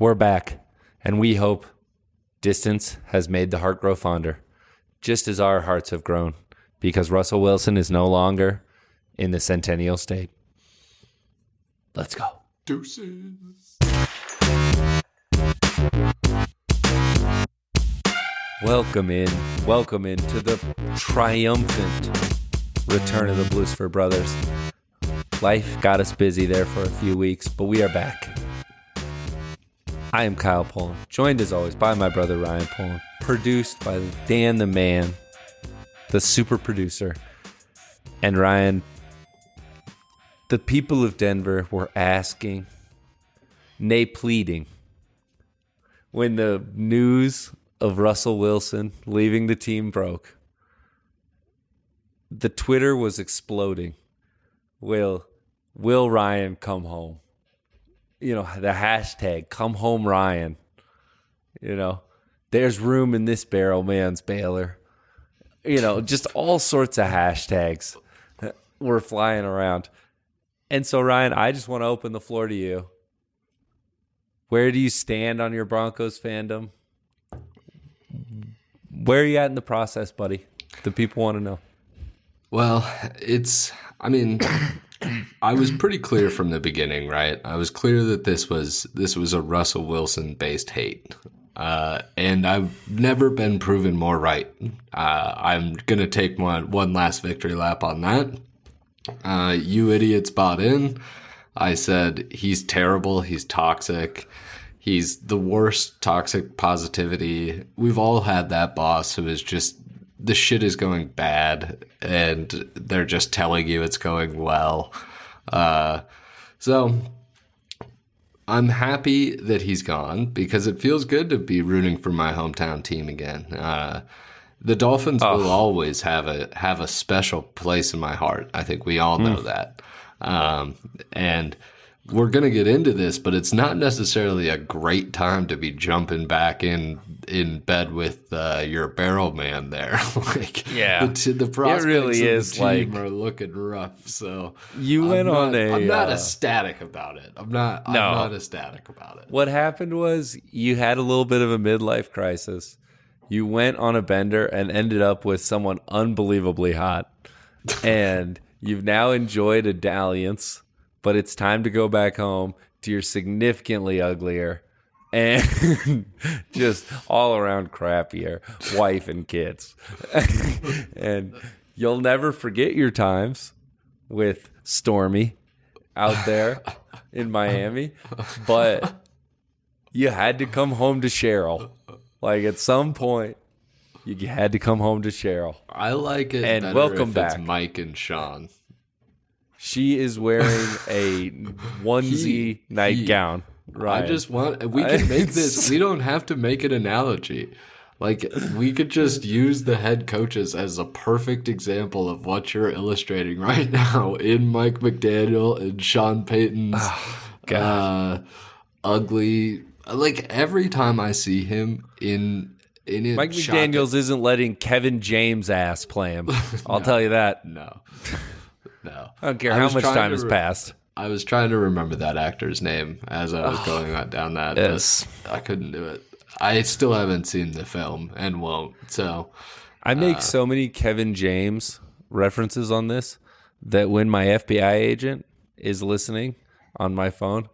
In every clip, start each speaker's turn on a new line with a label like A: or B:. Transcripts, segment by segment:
A: We're back, and we hope distance has made the heart grow fonder, just as our hearts have grown, because Russell Wilson is no longer in the Centennial State. Let's go.
B: Deuces.
A: Welcome into the triumphant return of the BlueSky brothers. Life got us busy there for a few weeks, but we are back. I am Kyle Poland, joined as always by my brother Ryan Poland, produced by Dan the Man, the super producer. And Ryan, the people of Denver were asking, nay pleading, when the news of Russell Wilson leaving the team broke. The Twitter was exploding. Will Ryan come home? You know, the hashtag, come home Ryan. You know, there's room in this barrel man's Baylor. You know, just all sorts of hashtags were flying around. And so, Ryan, I just want to open the floor to you. Where do you stand on your Broncos fandom? Where are you at in the process, buddy? The people want to know.
B: Well, I was pretty clear from the beginning, right? I was clear that this was a Russell Wilson-based hate. And I've never been proven more right. I'm going to take one last victory lap on that. You idiots bought in. I said, he's terrible, he's toxic. He's the worst toxic positivity. We've all had that boss who is just, the shit is going bad and they're just telling you it's going well. So I'm happy that he's gone because it feels good to be rooting for my hometown team again. The Dolphins will always have a special place in my heart. I think we all know that. And we're going to get into this, but it's not necessarily a great time to be jumping back in bed with your barrel man there. The prospects really of the team are looking rough. So I'm not ecstatic about it. I'm not ecstatic about it.
A: What happened was you had a little bit of a midlife crisis. You went on a bender and ended up with someone unbelievably hot. And you've now enjoyed a dalliance, but it's time to go back home to your significantly uglier and just all around crappier wife and kids. And you'll never forget your times with Stormy out there in Miami, but you had to come home to Cheryl. Like at some point, you had to come home to Cheryl.
B: I like it
A: and
B: better
A: welcome
B: if
A: back.
B: It's Mike and Sean.
A: She is wearing a onesie nightgown. Right.
B: We can make this. We don't have to make an analogy. Like, we could just use the head coaches as a perfect example of what you're illustrating right now in Mike McDaniel and Sean Payton's ugly. Like, every time I see him in
A: Mike McDaniels isn't letting Kevin James' ass play him. I'll tell you that.
B: No.
A: I don't care how much time has passed.
B: I was trying to remember that actor's name as I was going down that.
A: Yes.
B: But I couldn't do it. I still haven't seen the film and won't. So
A: I make so many Kevin James references on this that when my FBI agent is listening on my phone,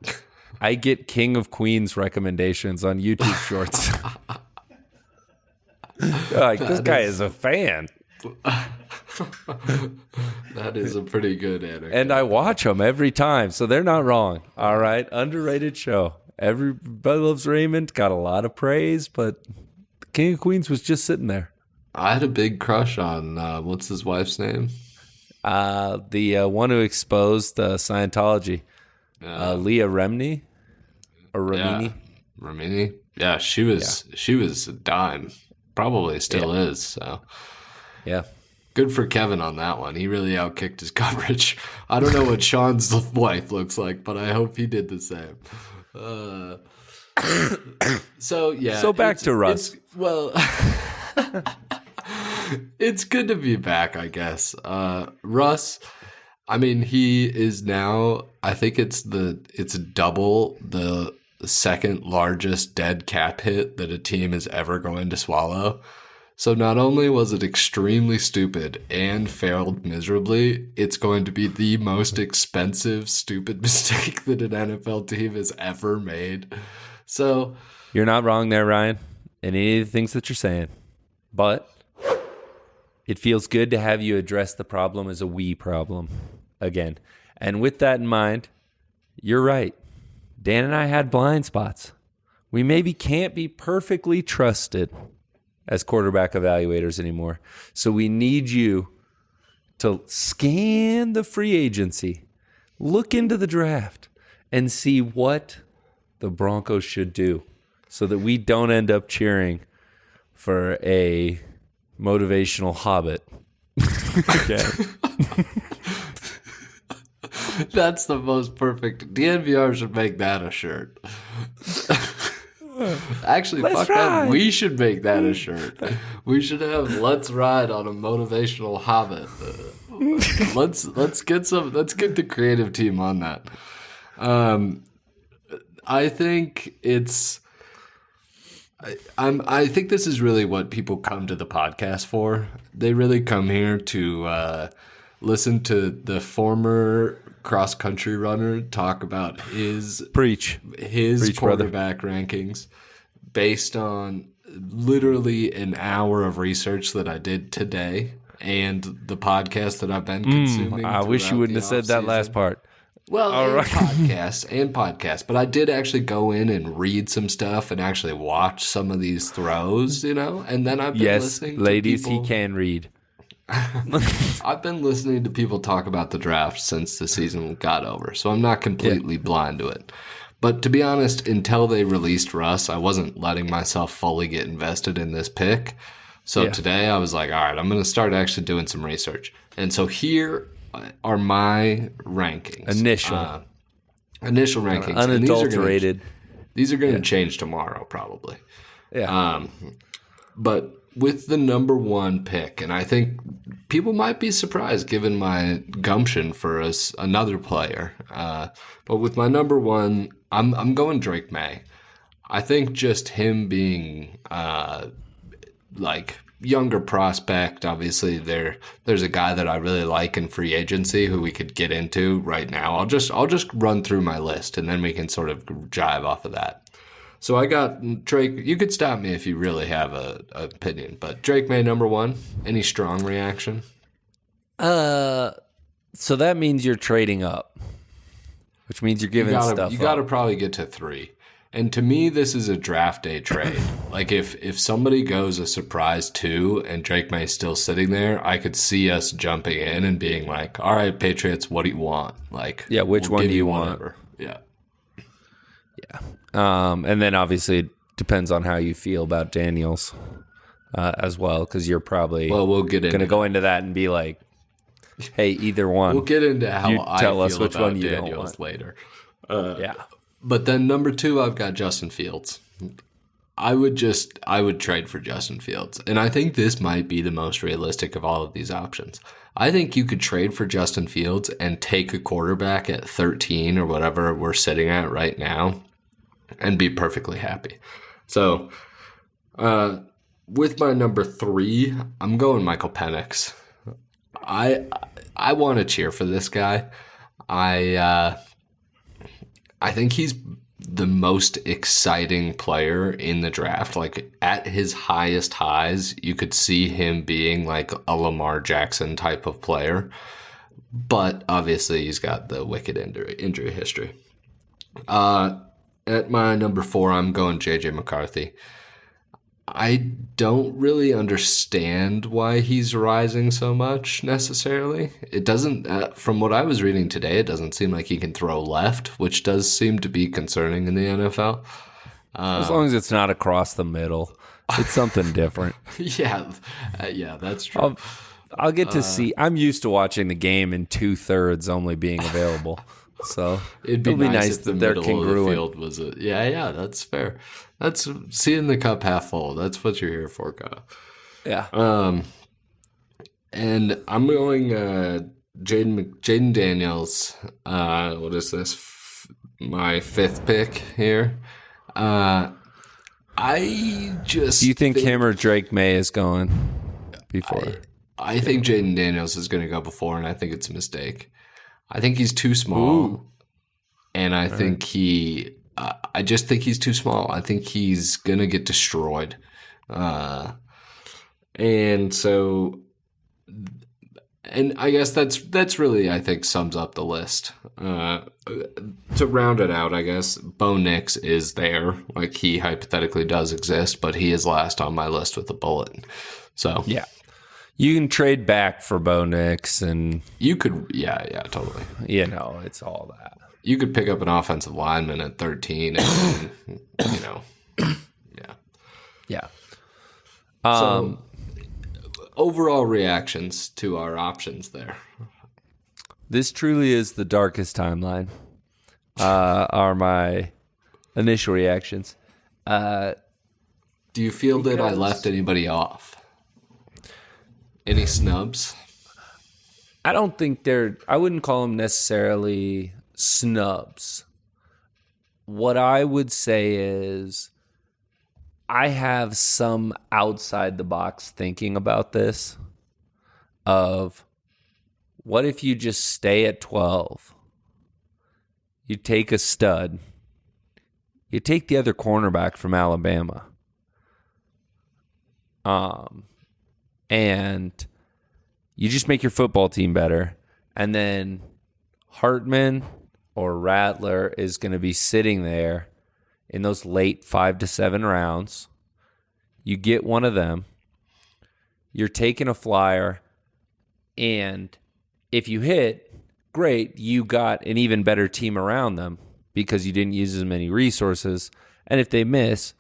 A: I get King of Queens recommendations on YouTube Shorts. Like, this guy is a fan.
B: That is a pretty good anecdote.
A: And I watch them every time, so they're not wrong. All right, underrated show. Everybody loves Raymond, got a lot of praise, but King of Queens was just sitting there.
B: I had a big crush on, what's his wife's name?
A: The one who exposed Scientology. Leah Remini? Or Remini?
B: Yeah. Remini? Yeah, she was a dime. Probably still is, so.
A: Yeah.
B: Good for Kevin on that one. He really outkicked his coverage. I don't know what Sean's wife looks like, but I hope he did the same. So
A: back to Russ.
B: It's good to be back, I guess. Russ, I mean, he is now, I think it's double the the second largest dead cap hit that a team is ever going to swallow. So not only was it extremely stupid and failed miserably, it's going to be the most expensive, stupid mistake that an NFL team has ever made. So
A: you're not wrong there, Ryan, in any of the things that you're saying. But it feels good to have you address the problem as a we problem again. And with that in mind, you're right. Dan and I had blind spots. We maybe can't be perfectly trusted as quarterback evaluators anymore. So we need you to scan the free agency, look into the draft, and see what the Broncos should do so that we don't end up cheering for a motivational Hobbit. Okay.
B: That's the most perfect. DNVR should make that a shirt. Actually, fuck that. We should make that a shirt. We should have "Let's ride on a motivational Hobbit." Let's get the creative team on that. I think it's. I think this is really what people come to the podcast for. They really come here to listen to the former cross-country runner talk about his quarterback rankings based on literally an hour of research that I did today and the podcast that I've been consuming.
A: I wish you wouldn't have said that last part.
B: Well, podcasts. But I did actually go in and read some stuff and actually watch some of these throws, and then I've been listening to
A: ladies,
B: people.
A: he can read.
B: I've been listening to people talk about the draft since the season got over, so I'm not completely blind to it. But to be honest, until they released Russ, I wasn't letting myself fully get invested in this pick. So today I was like, all right, I'm going to start actually doing some research. And so here are my rankings. Initial rankings.
A: Unadulterated.
B: These are going to change tomorrow, probably.
A: Yeah.
B: But with the number one pick, and I think people might be surprised given my gumption for another player. But with my number one, I'm going Drake May. I think just him being younger prospect. Obviously, there's a guy that I really like in free agency who we could get into right now. I'll just run through my list and then we can sort of jive off of that. So I got Drake. You could stop me if you really have an opinion, but Drake May number one. Any strong reaction?
A: So that means you're trading up, which means you're giving stuff.
B: You got to probably get to 3. And to me, this is a draft day trade. Like if somebody goes a surprise 2 and Drake May's still sitting there, I could see us jumping in and being like, "All right, Patriots, what do you want?"
A: Which one do you want?
B: Yeah.
A: And then obviously it depends on how you feel about Daniels as well, because you're probably
B: we'll get
A: going to go into that and be like, "Hey, either one."
B: We'll get into how
A: you
B: I
A: tell
B: feel
A: us which
B: about
A: one you
B: Daniels
A: don't want
B: later.
A: But
B: then number 2, I've got Justin Fields. I would trade for Justin Fields. And I think this might be the most realistic of all of these options. I think you could trade for Justin Fields and take a quarterback at 13 or whatever we're sitting at right now and be perfectly happy. So with my number 3, I'm going Michael Penix. I want to cheer for this guy. I think he's the most exciting player in the draft. Like at his highest highs, you could see him being like a Lamar Jackson type of player. But obviously he's got the wicked injury history. At my number 4, I'm going JJ McCarthy. I don't really understand why he's rising so much necessarily. It doesn't, from what I was reading today, it doesn't seem like he can throw left, which does seem to be concerning in the NFL.
A: As long as it's not across the middle, it's something different.
B: Yeah, that's true.
A: I'll get to see. I'm used to watching the game in 2/3 only being available. So
B: it'd be nice if
A: that
B: the
A: they're
B: middle
A: congruent.
B: of the field was that's fair. That's seeing the cup half full. That's what you're here for, Kyle.
A: Yeah.
B: And I'm going Jaden Daniels. What is this? My 5th pick here. I just
A: Do you think him or Drake May is going before?
B: I think Jaden Daniels is going to go before, and I think it's a mistake. I think he's too small.
A: Ooh.
B: And I think I just think he's too small. I think he's going to get destroyed. And so, and I guess that's really, I think, sums up the list. To round it out, I guess, Bo Nix is there. Like, he hypothetically does exist, but he is last on my list with a bullet. So,
A: yeah. You can trade back for Bo Nix, and
B: you could, yeah, totally.
A: It's all that.
B: You could pick up an offensive lineman at 13, and
A: Yeah.
B: So, overall reactions to our options there.
A: This truly is the darkest timeline. Are my initial reactions.
B: Do you feel that I left anybody off? Any snubs?
A: I don't think I wouldn't call them necessarily snubs. What I would say is I have some outside the box thinking about this of what if you just stay at 12? You take a stud. You take the other cornerback from Alabama. And you just make your football team better. And then Hartman or Rattler is going to be sitting there in those late 5 to 7 rounds. You get one of them. You're taking a flyer. And if you hit, great, you got an even better team around them because you didn't use as many resources. And if they miss,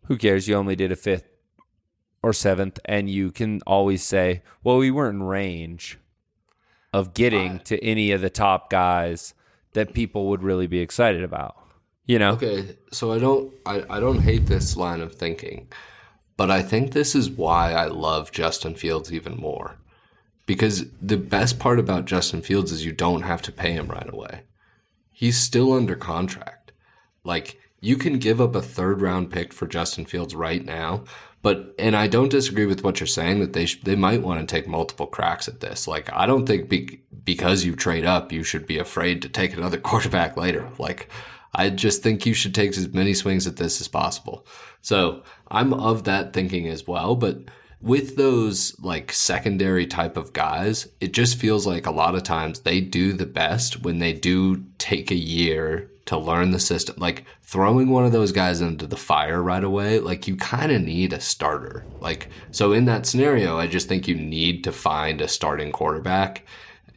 A: who cares? You only did a 5th or 7th, and you can always say, well, we weren't in range of getting to any of the top guys that people would really be excited about.
B: Okay, so I don't hate this line of thinking, but I think this is why I love Justin Fields even more. Because the best part about Justin Fields is you don't have to pay him right away. He's still under contract. Like, you can give up a 3rd-round pick for Justin Fields right now, and I don't disagree with what you're saying that they might want to take multiple cracks at this. Like, I don't think because you trade up, you should be afraid to take another quarterback later. Like, I just think you should take as many swings at this as possible. So I'm of that thinking as well, but with those like secondary type of guys, it just feels like a lot of times they do the best when they do take a year to learn the system. Like, throwing one of those guys into the fire right away, like, you kind of need a starter. Like, so in that scenario, I just think you need to find a starting quarterback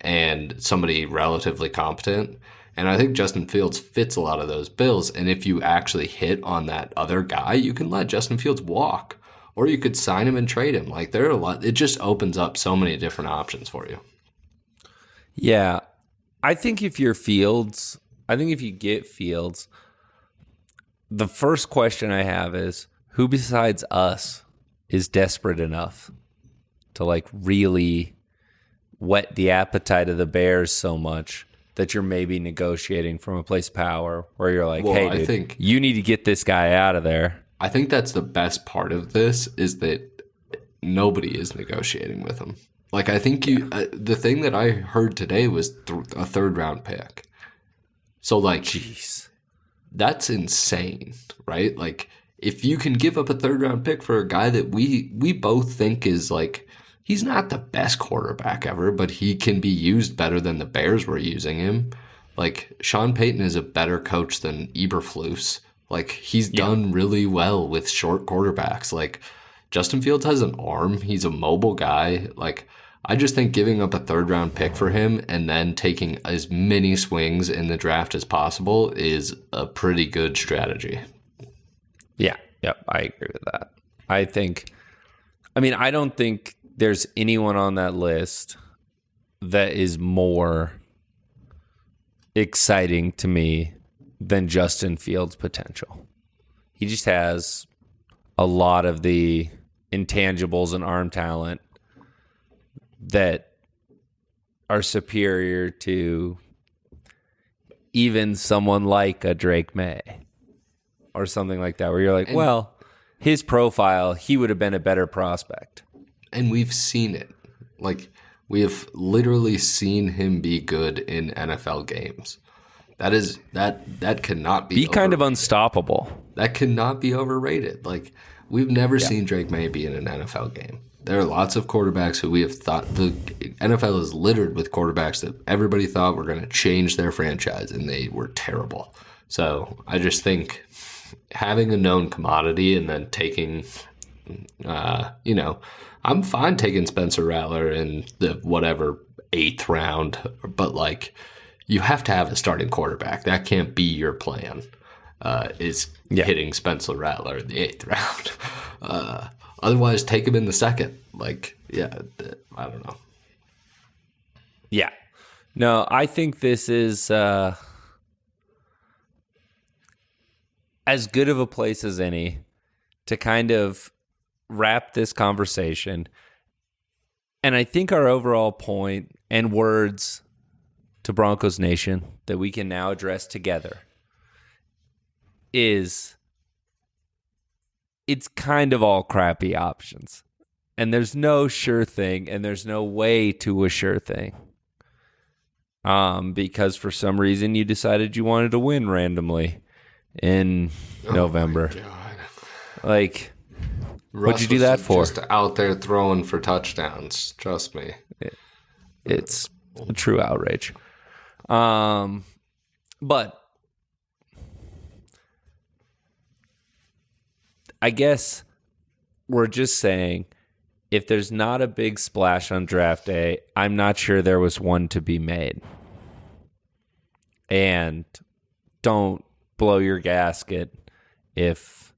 B: and somebody relatively competent. And I think Justin Fields fits a lot of those bills. And if you actually hit on that other guy, you can let Justin Fields walk. Or you could sign him and trade him. Like, there are a lot. It just opens up so many different options for you.
A: Yeah. I think if you get Fields, the first question I have is, who besides us is desperate enough to like really whet the appetite of the Bears so much that you're maybe negotiating from a place of power where you're like, hey, dude, I think you need to get this guy out of there.
B: I think that's the best part of this is that nobody is negotiating with him. Like, I think the thing that I heard today was a 3rd-round pick. So, like,
A: jeez,
B: that's insane, right? Like, if you can give up a 3rd-round pick for a guy that we both think is, like, he's not the best quarterback ever, but he can be used better than the Bears were using him. Like, Sean Payton is a better coach than Eberflus. Like, he's done really well with short quarterbacks. Like, Justin Fields has an arm. He's a mobile guy. Like, I just think giving up a 3rd-round pick for him and then taking as many swings in the draft as possible is a pretty good strategy.
A: Yeah. Yep. I agree with that. I don't think there's anyone on that list that is more exciting to me than Justin Fields' potential. He just has a lot of the intangibles and arm talent that are superior to even someone like a Drake May or something like that, where you're like, well, his profile, he would have been a better prospect.
B: And we've seen it. Like, we have literally seen him be good in NFL games. That cannot be
A: kind of unstoppable.
B: That cannot be overrated. Like, we've never seen Drake May be in an NFL game. There are lots of quarterbacks who we have thought the NFL is littered with quarterbacks that everybody thought were going to change their franchise, and they were terrible. So I just think having a known commodity and then taking, I'm fine taking Spencer Rattler in the whatever 8th round, but like you have to have a starting quarterback. That can't be your plan. Hitting Spencer Rattler in the 8th round. Otherwise, take him in the 2nd. Like, yeah, I don't know.
A: Yeah. No, I think this is as good of a place as any to kind of wrap this conversation. And I think our overall point and words to Broncos Nation that we can now address together is it's kind of all crappy options. And there's no sure thing, and there's no way to a sure thing. Because for some reason you decided you wanted to win randomly in November.
B: My God.
A: Like,
B: Russ
A: what'd you do that for?
B: Just out there throwing for touchdowns. Trust me.
A: It's a true outrage. But I guess we're just saying if there's not a big splash on draft day, I'm not sure there was one to be made. And don't blow your gasket if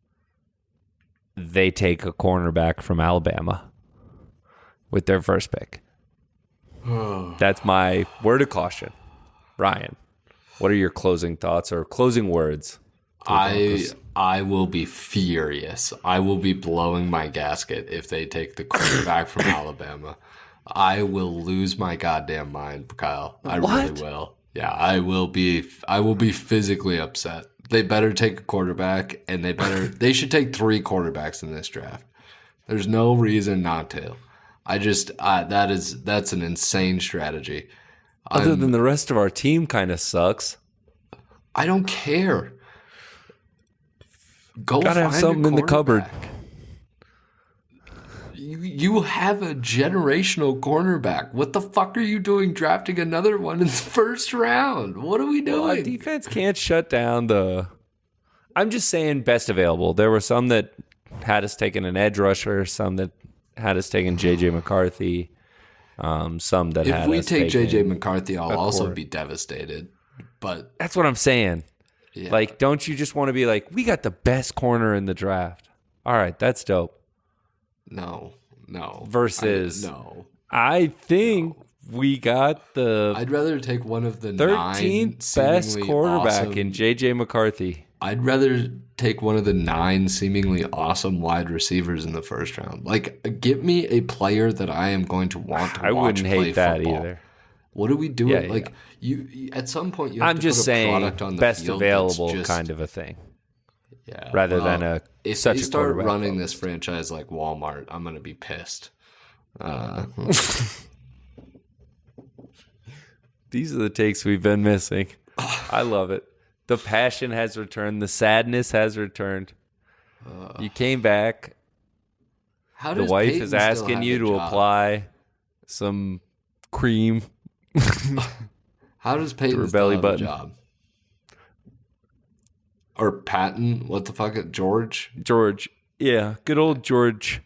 A: they take a cornerback from Alabama with their first pick. That's my word of caution. Ryan, what are your closing thoughts or closing words?
B: I will be furious. I will be blowing my gasket if they take the quarterback from Alabama. I will lose my goddamn mind, Kyle. I really will. Yeah, I will be physically upset. They better take a quarterback, and they should take 3 quarterbacks in this draft. There's no reason not to. That's an insane strategy.
A: Other than the rest of our team kind of sucks.
B: I don't care.
A: Gotta have something in the cupboard.
B: You have a generational cornerback. What the fuck are you doing drafting another one in the first round? What are we doing?
A: Well, our defense can't shut down the... I'm just saying best available. There were some that had us taking an edge rusher, some that had us taking J.J. McCarthy, some that had us taking...
B: If we take J.J. McCarthy, I'll also be devastated. But
A: that's what I'm saying.
B: Yeah.
A: Like, don't you just want to be like, we got the best corner in the draft? All right, that's dope.
B: No.
A: Versus, I think we got the
B: I'd rather take one of the
A: 13th best quarterback in J.J. McCarthy.
B: I'd rather take one of the 9 seemingly awesome wide receivers in the first round. Like, give me a player that I am going to want to watch. I wouldn't hate that either. What are we doing?
A: Yeah.
B: You at some point you have
A: I'm
B: to
A: just
B: put a product on the
A: best
B: field
A: available kind of a thing.
B: Yeah.
A: Rather than
B: if they start running this franchise like Walmart, I'm going to be pissed.
A: These are the takes we've been missing. I love it. The passion has returned. The sadness has returned. You came back. The wife is asking you to apply some cream.
B: How does Peyton still have a job? Or Patton? What the fuck? George?
A: George. Yeah. Good old George.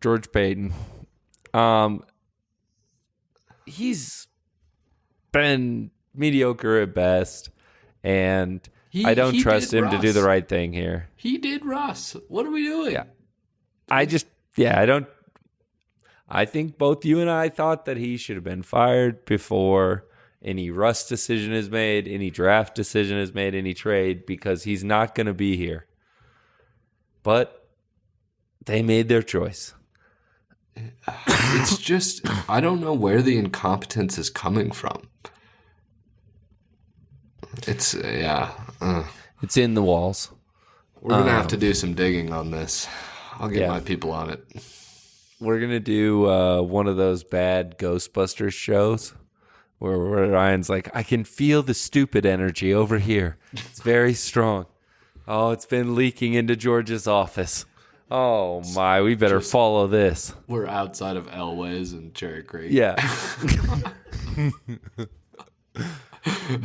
A: George Payton. He's been mediocre at best, and I don't trust him to do the right thing here.
B: He did Russ. What are we doing?
A: Yeah. I think both you and I thought that he should have been fired before any Russ decision is made, any draft decision is made, any trade, because he's not going to be here. But they made their choice.
B: It's just, I don't know where the incompetence is coming from. It's,
A: It's in the walls.
B: We're going to have to do some digging on this. I'll get my people on it.
A: We're going to do one of those bad Ghostbusters shows where Ryan's like, I can feel the stupid energy over here. It's very strong. Oh, it's been leaking into George's office. Oh, my. We better follow this.
B: We're outside of Elway's and Cherry Creek.
A: Yeah.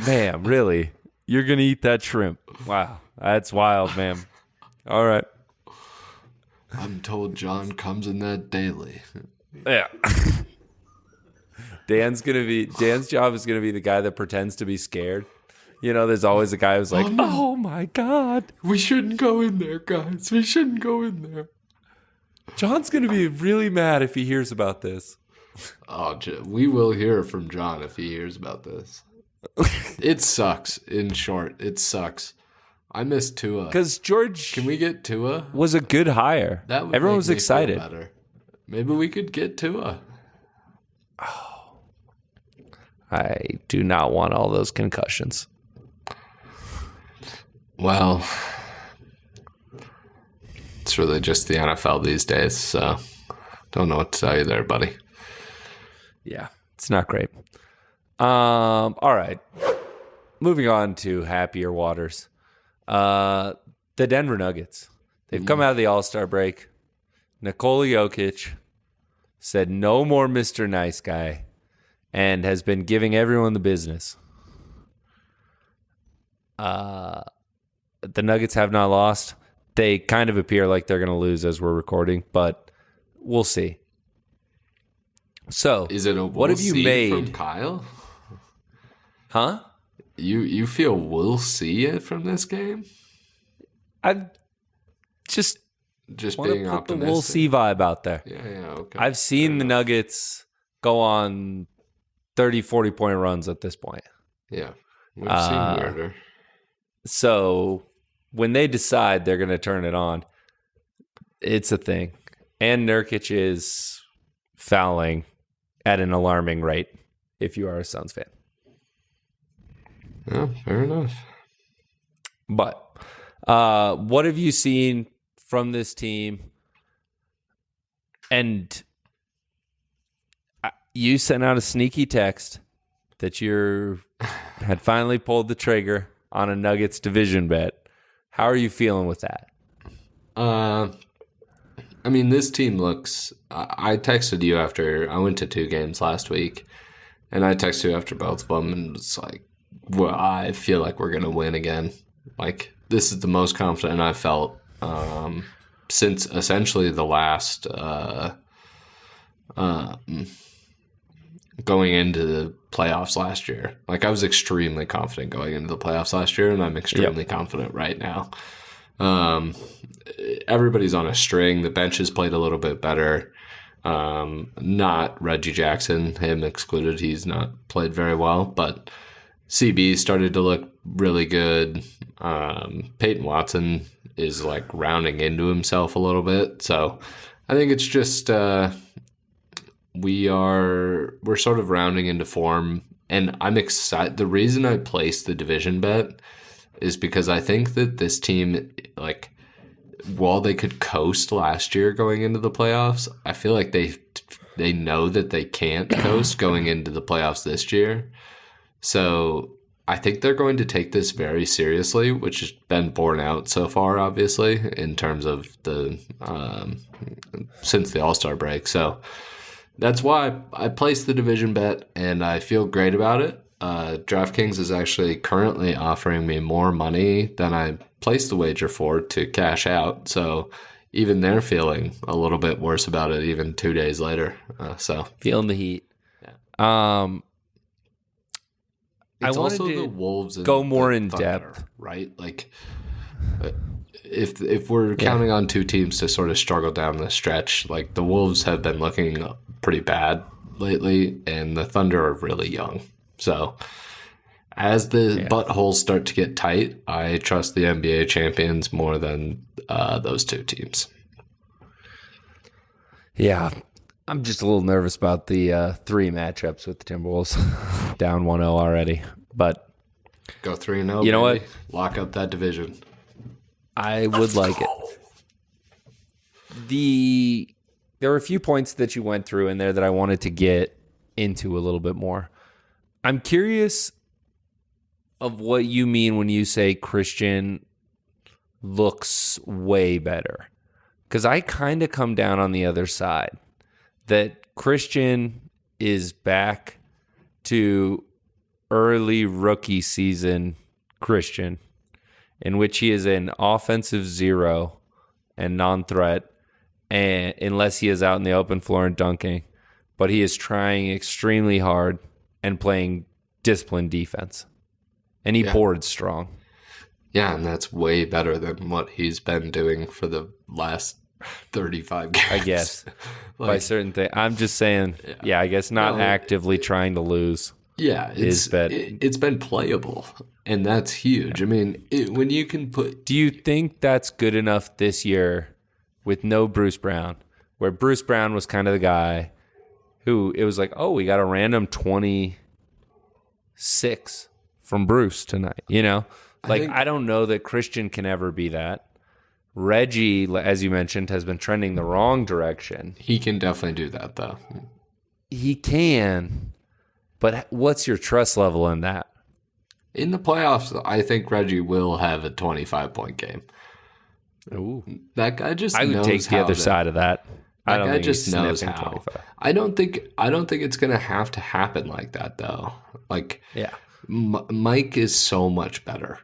A: Ma'am, really? You're going to eat that shrimp? Wow. That's wild, ma'am. All right.
B: I'm told John comes in that daily.
A: Yeah. Dan's job is going to be the guy that pretends to be scared. You know, there's always a guy who's like, oh my God.
B: We shouldn't go in there, guys. We shouldn't go in there.
A: John's going to be really mad if he hears about this.
B: Oh, we will hear from John if he hears about this. It sucks. In short, it sucks. I miss Tua.
A: Because George,
B: can we get Tua?
A: Was a good hire.
B: That would
A: Everyone
B: make
A: was
B: me
A: excited.
B: Feel better. Maybe we could get Tua.
A: Oh, I do not want all those concussions.
B: Well, it's really just the NFL these days, so don't know what to tell you there, buddy.
A: Yeah, it's not great. All right. Moving on to happier waters. The Denver Nuggets. They've come out of the All-Star break. Nikola Jokic said no more Mr. Nice Guy and has been giving everyone the business. The Nuggets have not lost. They kind of appear like they're going to lose as we're recording, but we'll see. So,
B: is it a
A: what have you made
B: from Kyle?
A: Huh?
B: You feel we'll see it from this game?
A: I just want
B: being
A: to put
B: optimistic.
A: the we'll see vibe out there.
B: Yeah, okay.
A: I've seen the Nuggets go on 30, 40-point runs at this point.
B: Yeah, we've seen weirder.
A: So when they decide they're going to turn it on, it's a thing. And Nurkic is fouling at an alarming rate if you are a Suns fan.
B: Yeah, fair enough.
A: But what have you seen from this team? And you sent out a sneaky text that you had finally pulled the trigger on a Nuggets division bet. How are you feeling with that?
B: I mean, this team looks... I texted you after... I went to 2 games last week, and I texted you after both of them, and it's like, well, I feel like we're going to win again. Like, this is the most confident I felt since essentially the last... going into the playoffs last year. Like, I was extremely confident going into the playoffs last year, and I'm extremely confident right now. Everybody's on a string. The bench has played a little bit better. Not Reggie Jackson, him excluded. He's not played very well, but CB started to look really good. Peyton Watson is like rounding into himself a little bit. So I think it's just we're sort of rounding into form, and I'm excited. The reason I placed the division bet is because I think that this team, like, while they could coast last year going into the playoffs, I feel like they know that they can't coast going into the playoffs this year. So I think they're going to take this very seriously, which has been borne out so far, obviously, in terms of the since the All-Star break. So that's why I placed the division bet, and I feel great about it. DraftKings is actually currently offering me more money than I placed the wager for to cash out. So even they're feeling a little bit worse about it even 2 days later. So
A: feeling the heat.
B: Yeah.
A: I
B: It's
A: wanted
B: also
A: to
B: the Wolves and
A: go more
B: the
A: in
B: Thunder,
A: depth,
B: right? Like, if we're counting on 2 teams to sort of struggle down the stretch, like, the Wolves have been looking pretty bad lately, and the Thunder are really young. So as the buttholes start to get tight, I trust the NBA champions more than those 2 teams.
A: Yeah, I'm just a little nervous about the 3 matchups with the Timberwolves. Down 1-0 already. But
B: go 3-0.
A: You know what?
B: Lock up that division.
A: I would like it. There were a few points that you went through in there that I wanted to get into a little bit more. I'm curious of what you mean when you say Christian looks way better. Because I kind of come down on the other side. That Christian is back to early rookie season Christian, in which he is an offensive zero and non-threat, and unless he is out in the open floor and dunking, but he is trying extremely hard and playing disciplined defense, and he boards strong.
B: Yeah, and that's way better than what he's been doing for the last 35 games.
A: I guess by certain things. I'm just saying, I guess not actively trying to lose.
B: Yeah, it's been playable, and that's huge. I mean, when you can put...
A: Do you think that's good enough this year with no Bruce Brown, where Bruce Brown was kind of the guy who it was like, oh, we got a random 26 from Bruce tonight, you know? I don't know that Christian can ever be that. Reggie, as you mentioned, has been trending the wrong direction.
B: He can definitely do that, though.
A: He can, but what's your trust level in that?
B: In the playoffs, I think Reggie will have a 25-point game.
A: Ooh.
B: That guy just
A: I would
B: knows
A: take the other side of that.
B: That guy just knows how. 25. I don't think it's going to have to happen like that, though. Mike is so much better.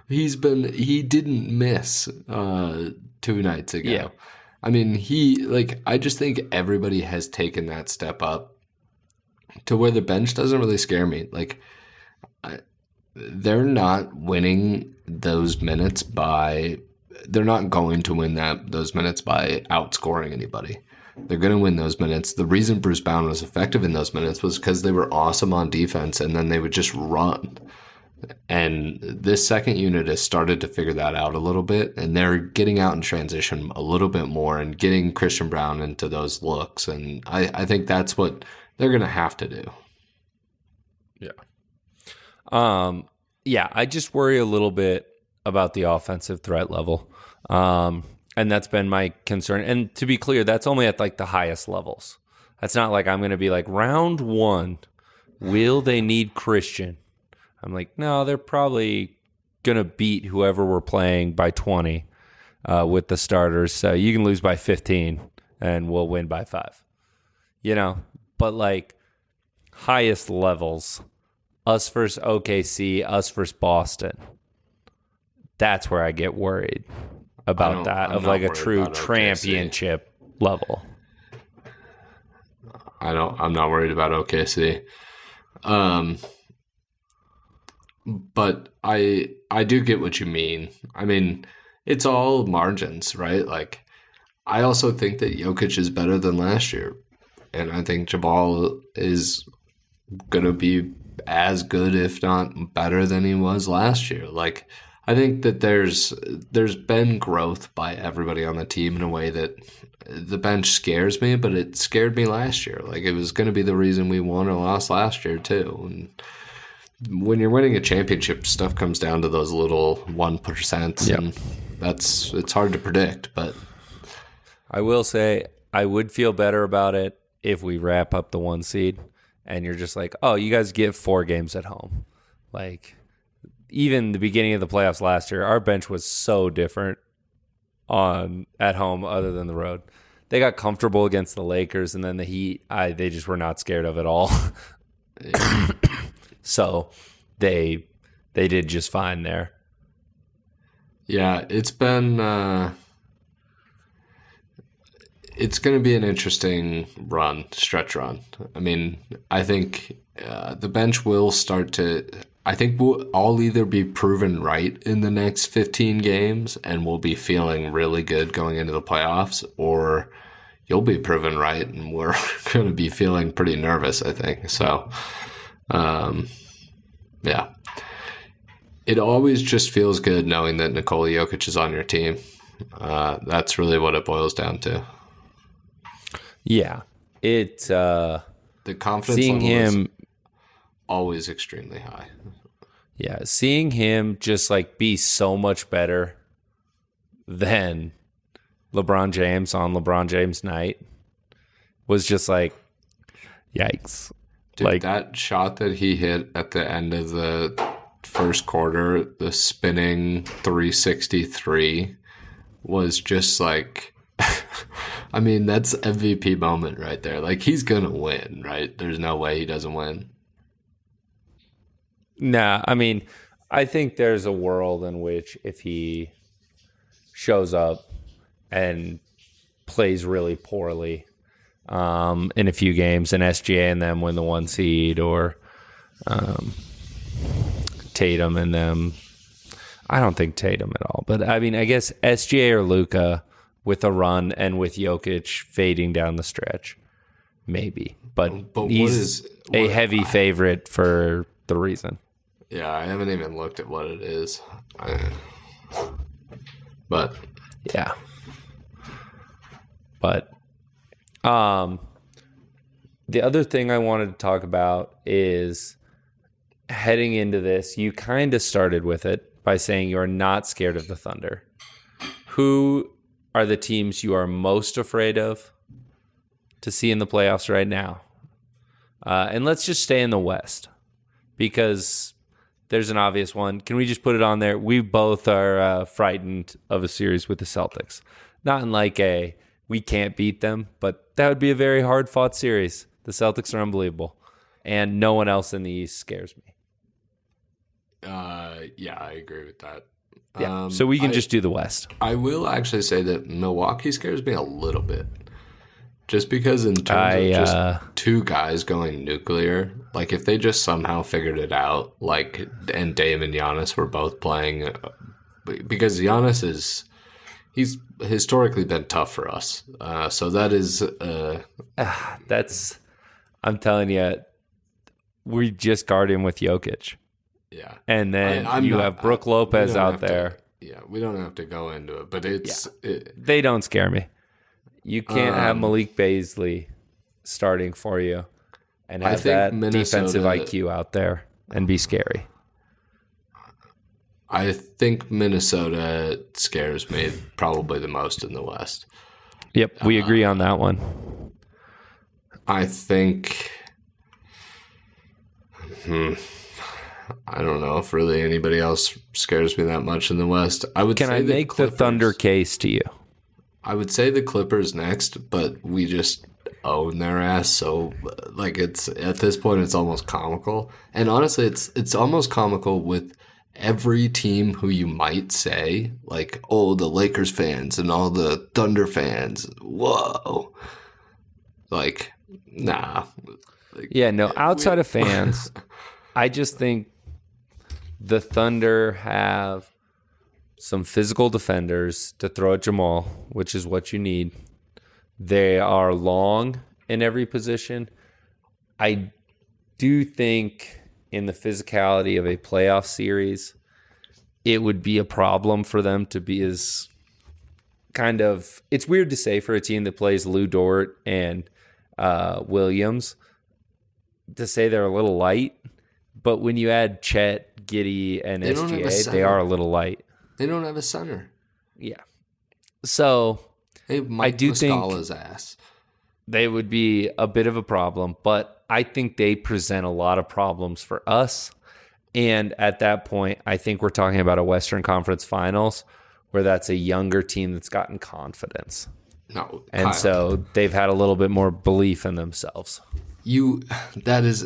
B: He didn't miss 2 nights ago.
A: Yeah.
B: I mean, I just think everybody has taken that step up to where the bench doesn't really scare me. They're not winning those minutes they're not going to win those minutes by outscoring anybody. They're going to win those minutes. The reason Bruce Brown was effective in those minutes was because they were awesome on defense, and then they would just run. And this second unit has started to figure that out a little bit, and they're getting out in transition a little bit more and getting Christian Brown into those looks. And I think that's what they're going to have to do.
A: Yeah. I just worry a little bit about the offensive threat level. And that's been my concern. And to be clear, that's only at the highest levels. That's not like I'm going to be like, round 1, will they need Christian? I'm like, no, they're probably going to beat whoever we're playing by 20 with the starters. So you can lose by 15 and we'll win by 5. You know, but highest levels, us versus OKC, us versus Boston. That's where I get worried about that, of a true championship level.
B: I'm not worried about OKC. But I do get what you mean. I mean, it's all margins, right? I also think that Jokic is better than last year. And I think Jabal is going to be as good, if not better, than he was last year. I think that there's been growth by everybody on the team in a way that the bench scares me, but it scared me last year. It was going to be the reason we won or lost last year, too. And when you're winning a championship, stuff comes down to those little 1%, and it's hard to predict. But
A: I will say I would feel better about it if we wrap up the 1 seed and you're just like, oh, you guys get 4 games at home. Even the beginning of the playoffs last year, our bench was so different at home other than the road. They got comfortable against the Lakers, and then the Heat, they just were not scared of at all. So they did just fine there.
B: Yeah, it's been it's going to be an interesting stretch run. I mean, I think the bench will start to. I think we'll all either be proven right in the next 15 games and we'll be feeling really good going into the playoffs, or you'll be proven right and we're going to be feeling pretty nervous, I think. So, yeah. It always just feels good knowing that Nikola Jokic is on your team. That's really what it boils down to.
A: Yeah. The
B: confidence
A: seeing
B: level
A: him
B: is always extremely high.
A: Yeah, seeing him just like be so much better than LeBron James on LeBron James night was just like, yikes.
B: Dude,
A: like
B: that shot that he hit at the end of the first quarter, the spinning 363, was just like, I mean, that's MVP moment right there. Like, he's going to win, right? There's no way he doesn't win.
A: Nah, I mean, I think there's a world in which if he shows up and plays really poorly in a few games, and SGA and them win the 1 seed, or Tatum and them. I don't think Tatum at all, but I mean, I guess SGA or Luka with a run and with Jokic fading down the stretch, maybe. But he's a heavy favorite for the reason.
B: Yeah, I haven't even looked at what it is. But
A: yeah. But the other thing I wanted to talk about is heading into this, you kind of started with it by saying you're not scared of the Thunder. Who are the teams you are most afraid of to see in the playoffs right now? And let's just stay in the West, because there's an obvious one. Can we just put it on there? We both are frightened of a series with the Celtics. Not in like a, we can't beat them, but that would be a very hard-fought series. The Celtics are unbelievable, and no one else in the East scares me.
B: Yeah, I agree with that.
A: Yeah, so we can just do the West.
B: I will actually say that Milwaukee scares me a little bit. Just because in terms of just two guys going nuclear, like if they just somehow figured it out, like, and Dame and Giannis were both playing, because Giannis he's historically been tough for us. So that is...
A: I'm telling you, we just guard him with Jokic.
B: Yeah.
A: And then have Brook Lopez out there.
B: We don't have to go into it, but
A: they don't scare me. You can't have Malik Beasley starting for you and have that defensive IQ out there and be scary.
B: I think Minnesota scares me probably the most in the West.
A: Yep, we agree on that one.
B: I think... I don't know if really anybody else scares me that much in the West.
A: Can I make the Thunder case to you?
B: I would say the Clippers next, but we just own their ass. So, like, it's at this point, it's almost comical. And honestly, it's almost comical with every team who you might say, like, oh, the Lakers fans and all the Thunder fans. Whoa. Like, nah. Like,
A: yeah, no, outside of fans, I just think the Thunder have some physical defenders to throw at Jamal, which is what you need. They are long in every position. I do think in the physicality of a playoff series, it would be a problem for them to be as kind of... It's weird to say for a team that plays Lou Dort and Williams to say they're a little light, but when you add Chet, Giddey, and SGA, they are a little light.
B: They don't have a center.
A: Yeah. So I do
B: Muscala's
A: think
B: ass.
A: They would be a bit of a problem, but I think they present a lot of problems for us. And at that point, I think we're talking about a Western Conference Finals where that's a younger team that's gotten confidence.
B: No.
A: And
B: Kyle,
A: so they've had a little bit more belief in themselves.
B: This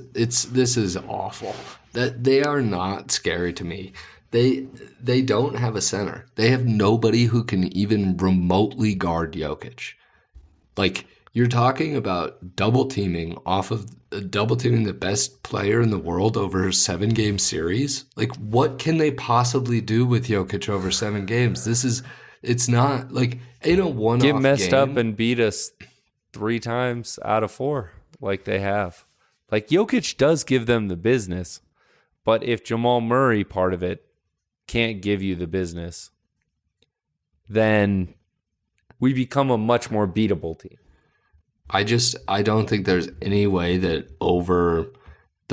B: is awful. That they are not scary to me. They don't have a center. They have nobody who can even remotely guard Jokic. Like, you're talking about double teaming the best player in the world over a 7-game series. Like, what can they possibly do with Jokic over 7 games? It's not like in a one-off
A: Get messed
B: game,
A: up and beat us 3 times out of 4 like they have. Like, Jokic does give them the business, but if Jamal Murray, part of it, can't give you the business, then we become a much more beatable team.
B: I don't think there's any way that over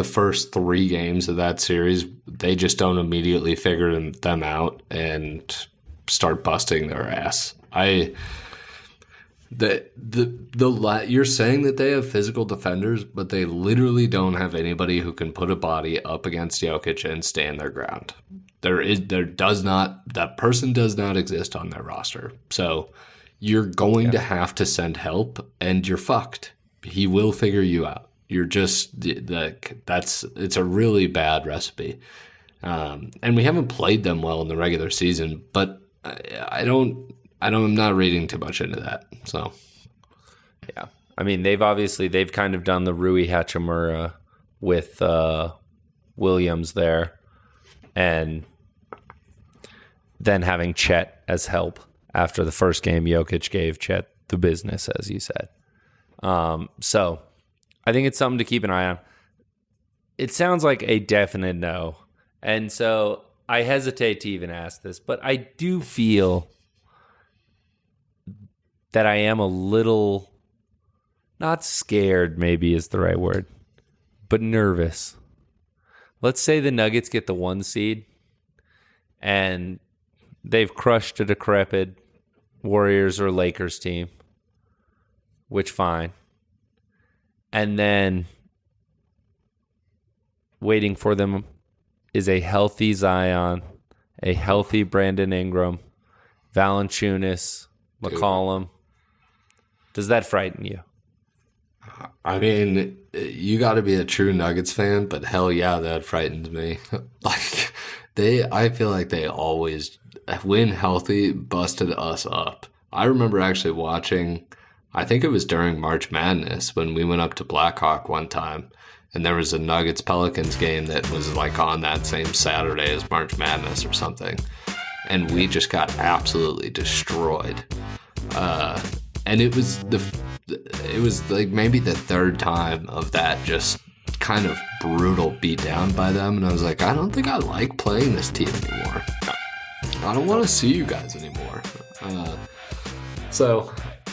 B: the first 3 games of that series, they just don't immediately figure them out and start busting their ass. You're saying that they have physical defenders, but they literally don't have anybody who can put a body up against Jokic and stand their ground. That person does not exist on their roster. So you're going to have to send help, and you're fucked. He will figure you out. You're just it's a really bad recipe. And we haven't played them well in the regular season, but I'm not reading too much into that. So,
A: yeah. I mean, they've kind of done the Rui Hachimura with Williams there, and then having Chet as help after the first game. Jokic gave Chet the business, as you said. So I think it's something to keep an eye on. It sounds like a definite no. And so I hesitate to even ask this, but I do feel that I am a little, not scared maybe is the right word, but nervous. Let's say the Nuggets get the 1 seed and they've crushed a decrepit Warriors or Lakers team, which fine. And then waiting for them is a healthy Zion, a healthy Brandon Ingram, Valanciunas, McCollum. Does that frighten you?
B: I mean, you got to be a true Nuggets fan, but hell yeah, that frightens me. I feel like they always, when healthy, busted us up. I remember actually watching, I think it was during March Madness when we went up to Blackhawk one time, and there was a Nuggets Pelicans game that was like on that same Saturday as March Madness or something, and we just got absolutely destroyed. And it was like maybe the 3rd time of that just kind of brutal beatdown by them, and I was like, I don't think I like playing this team anymore. I don't want to see you guys anymore. So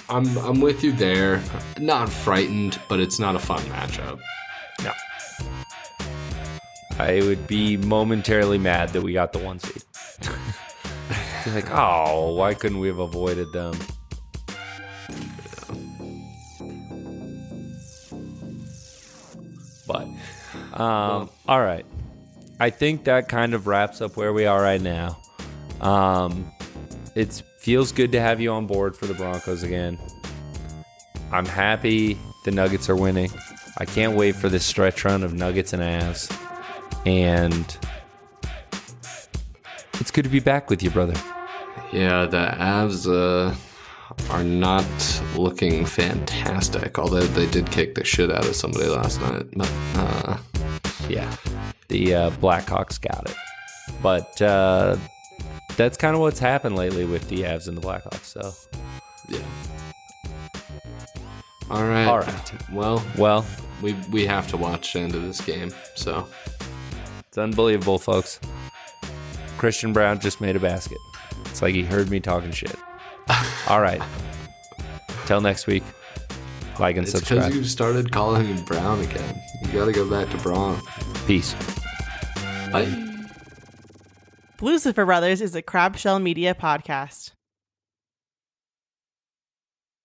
B: I'm with you there. Not frightened, but it's not a fun matchup.
A: No. I would be momentarily mad that we got the 1 seed. Like, oh, why couldn't we have avoided them? But, all right. I think that kind of wraps up where we are right now. It feels good to have you on board for the Broncos again. I'm happy the Nuggets are winning. I can't wait for this stretch run of Nuggets and Avs. And it's good to be back with you, brother.
B: Yeah, the Avs are not looking fantastic, although they did kick the shit out of somebody last night. But,
A: yeah, the Blackhawks got it. But that's kind of what's happened lately with the Avs and the Blackhawks. So,
B: yeah. All right. Well, we have to watch the end of this game. So
A: it's unbelievable, folks. Christian Brown just made a basket. It's like he heard me talking shit. All right. Till next week. Like and subscribe.
B: It's because you started calling him Brown again. You got to go back to Braun.
A: Peace.
B: Bye.
C: Lucifer Brothers is a Crab Shell Media podcast.